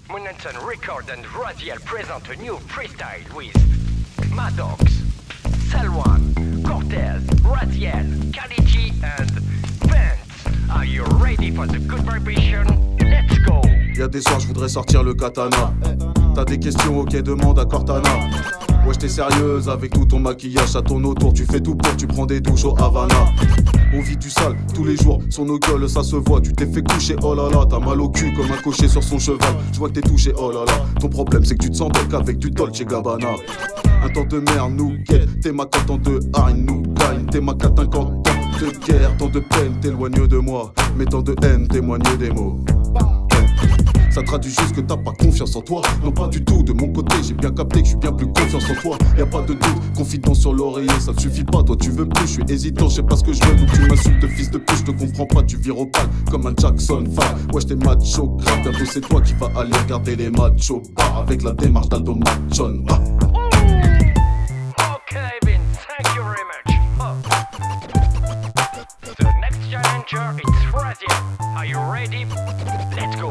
Munenson Record and Raziel present a new freestyle with Maddox, Salwan, Cortez, Raziel, Kaliji and Vance. Are you ready for the good vibration? Let's go! Y'a des soirs je voudrais sortir le katana. T'as des questions, ok, demande à Cortana. Wesh t'es sérieuse avec tout ton maquillage à ton autour. Tu fais tout pour, tu prends des douches au Havana. On vit du sale tous les jours, sur nos gueules ça se voit. Tu t'es fait coucher, oh là là, t'as mal au cul comme un cocher sur son cheval. Je vois que t'es touché, oh là là. Ton problème c'est que tu te sens belle qu'avec du Dolce Gabbana. Un temps de merde nous guette, t'es ma carte en de haine nous gagne. T'es ma carte quand temps de guerre, temps de peine, t'éloignes de moi. Mais tant de haine témoigne des mots. Ça traduit juste que t'as pas confiance en toi. Non pas du tout, de mon côté j'ai bien capté que je suis bien plus confiance en toi. Y'a pas de doute, confidence sur l'oreiller, ça ne suffit pas, toi tu veux plus. Je suis hésitant, je sais pas ce que je veux, donc tu m'insultes fils de pute. Je te comprends pas, tu vires au pal comme un Jackson 5. Wesh t'es macho grave, bientôt c'est toi qui vas aller regarder les matchs au bar avec la démarche d'Aldo Machon. Okay, Vin, thank you very much. The next challenger is Raziel. Are you ready? Let's go.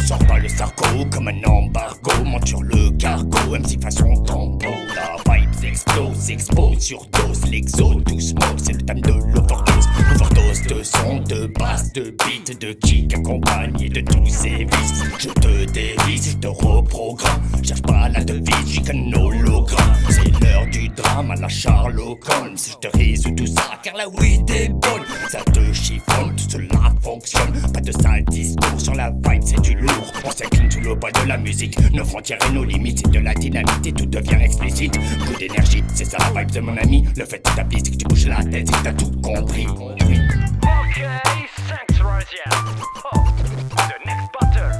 Sors pas le sarco comme un embargo, monte sur le cargo, MC façon tambour. La vibe explose sur dose, l'exo, tout smoke, c'est le thème de l'overdose. Overdose de son, de basse, de beat, de kick accompagné de tous ces vices. Je te dévisse, je te reprogramme, cherche pas la devise, j'ai qu'un hologramme. C'est l'heure du drame à la Sherlock Holmes. Je te résous tout ça car la weed est bonne. Ça te chiffonne, tout cela fonctionne. Pas de sale discours sur la vibe, c'est du lourd. On s'incline sous le poids de la musique. Nos frontières et nos limites, c'est de la dynamite et tout devient explicite. Coup d'énergie, c'est ça la vibe de mon ami. Le fait établi, c'est que tu bouges la tête, c'est que t'as tout compris. Okay, thanks Raziel. Oh, the next battle.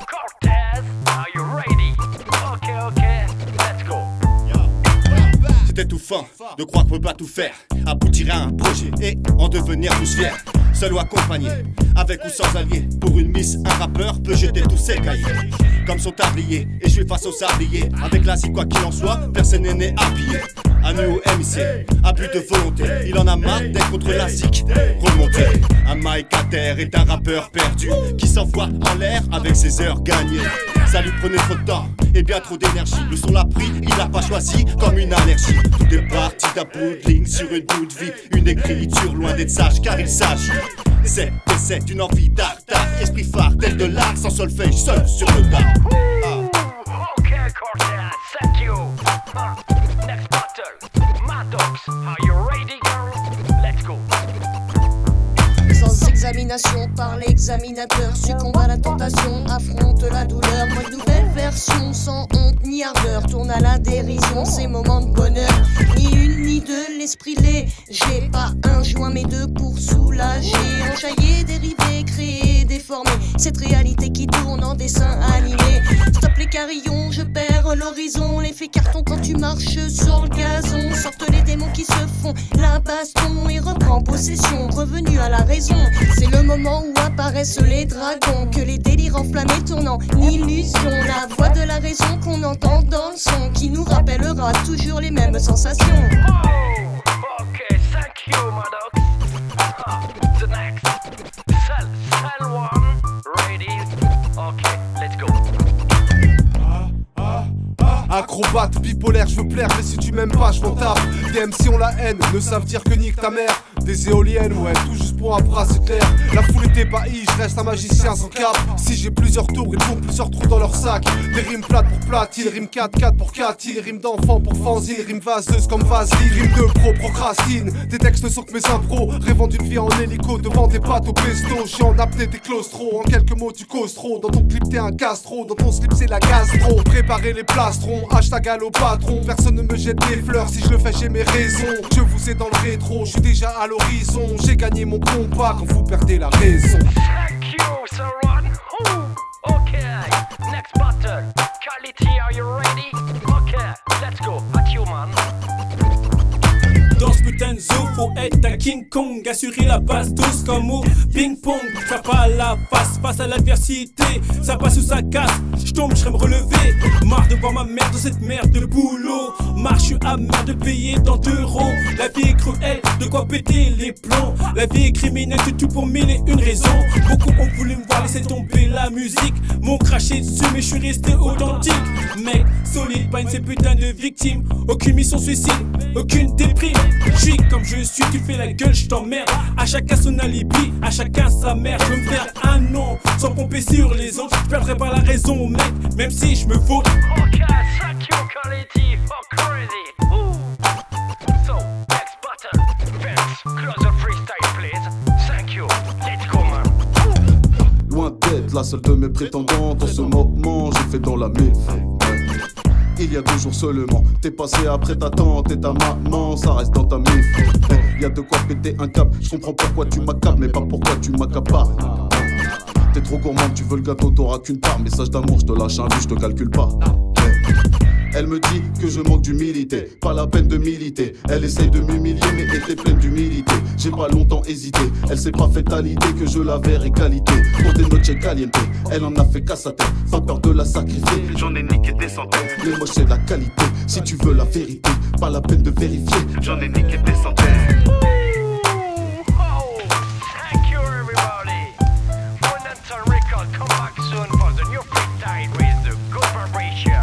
Cortez, are you ready? Okay, let's go. C'est étouffant de croire qu'on peut pas tout faire, aboutir à un projet et en devenir plus fier. Seul ou accompagné, avec ou sans allié. Pour une miss, un rappeur peut jeter tous ses cahiers comme son tablier, et je suis face au sablier. Avec la quoi qu'il en soit, personne n'est né habillé. À nous au MC, à plus de volonté. Il en a marre d'être contre la zik. Remonté, un Mike à terre est un rappeur perdu qui s'envoie en l'air avec ses heures gagnées. Ça lui prenait trop de temps et bien trop d'énergie. Le son l'a pris, il l'a pas choisi comme une allergie. Tout est parti d'un bout de ligne sur une bout de vie. Une écriture loin d'être sage car il s'agit. C'est une envie d'art, esprit phare tel de l'art sans solfège, seul sur le tas. Okay, Cortez, thank you. Next battle, Maddox, are you ready, girl? Let's go. Sans examination par l'examinateur, succombe à la tentation, affronte la douleur. Moi une nouvelle version, sans honte ni ardeur, tourne à la dérision, ces moments de bonheur. Ni une ni deux, l'esprit léger, pas un joint mais deux pour soulager. Enjailler, dériver, créer, déformer cette réalité qui tourne en dessin animé. Stop les carillons, je perds l'horizon. L'effet carton quand tu marches sur le gazon. Sortent les démons qui se font la baston et reprend possession, revenu à la raison. C'est le moment où apparaissent les dragons, que les délires enflammés tournent en illusion. La voix de la raison qu'on entend dans le son, qui nous rappellera toujours les mêmes sensations. Oh, okay, thank you, Maddox. The next, Salwan, ready? Okay, let's go. Acrobate, bipolaire, je veux plaire, mais si tu m'aimes pas, je m'en tape. Des MC ont la haine, ne savent dire que nique ta mère. Des éoliennes, ouais, tout juste pour un bras, c'est clair. La foule est ébahie, je reste un magicien sans cap. Si j'ai plusieurs tours, ils font plusieurs trous dans leur sac. Des rimes plates pour platine, rimes 4-4 pour catine, rimes d'enfant pour fanzine, rimes vaseuse comme vaseline, rimes de pro, procrastine. Des textes sont que mes impros, rêvant d'une vie en hélico devant des pâtes au pesto. Je suis en apnée des claustros, en quelques mots tu causes trop. Dans ton clip t'es un castro, dans ton slip c'est la gastro. Préparez les plastrons, hashtag allo patron. Personne ne me jette des fleurs, si je le fais j'ai mes raisons. Je vous ai dans le rétro, je suis déjà à l'horizon. J'ai gagné mon combat quand vous perdez la raison. Thank you, Salwan. Okay, next battle. Kaliti, are you ready? Okay, let's go. At you, man. Dans ce putain de zoo, faut être un King Kong, assurer la base tous comme au ping-pong. Faire pas la face à l'adversité, ça passe ou ça casse, je tombe, je me relever. Marre de voir ma mère dans cette merde de boulot, marre, je suis amer de payer tant d'euros. La vie est cruelle, de quoi péter les plombs. La vie est criminelle, tu tout pour mille et une raisons. Beaucoup ont voulu me voir laisser tomber la musique, m'ont craché dessus mais je suis resté authentique. Mec, solide, pas une ces putains de victimes. Aucune mission suicide, aucune déprime. Je suis comme je suis, tu fais la gueule, je t'emmerde. À chacun son alibi, à chacun sa mère. Je veux me faire un nom, sans pomper sur les autres. Je perdrai pas la raison, mec, même si je me vautre. Okay, thank you, quality for crazy. Ooh. So, next button. Vince, close the freestyle, please. Thank you. Let's go, man. Loin d'être la seule de mes prétendantes. En ce moment, j'ai fait dans la mille. Il y a 2 jours seulement, t'es passé après ta tante et ta maman, ça reste dans ta mif. Il y a de quoi péter un câble, je comprends pourquoi tu m'accapes, mais pas pourquoi tu m'accapares. T'es trop gourmand, tu veux le gâteau, t'auras qu'une part. Message d'amour, je te lâche un but, je te calcule pas. Elle me dit que je manque d'humilité, pas la peine de militer. Elle essaye de m'humilier mais était pleine d'humilité. J'ai pas longtemps hésité, elle s'est pas faite à l'idée que je la verrais qualité. Pour des noches caliente, elle en a fait qu'à sa tête. Pas peur de la sacrifier, j'en ai niqué des centaines. Les moches c'est de la qualité, si tu veux la vérité, pas la peine de vérifier. J'en ai niqué des centaines. Thank you, everybody. One Record, come back soon for the new freestyle with the good vibration.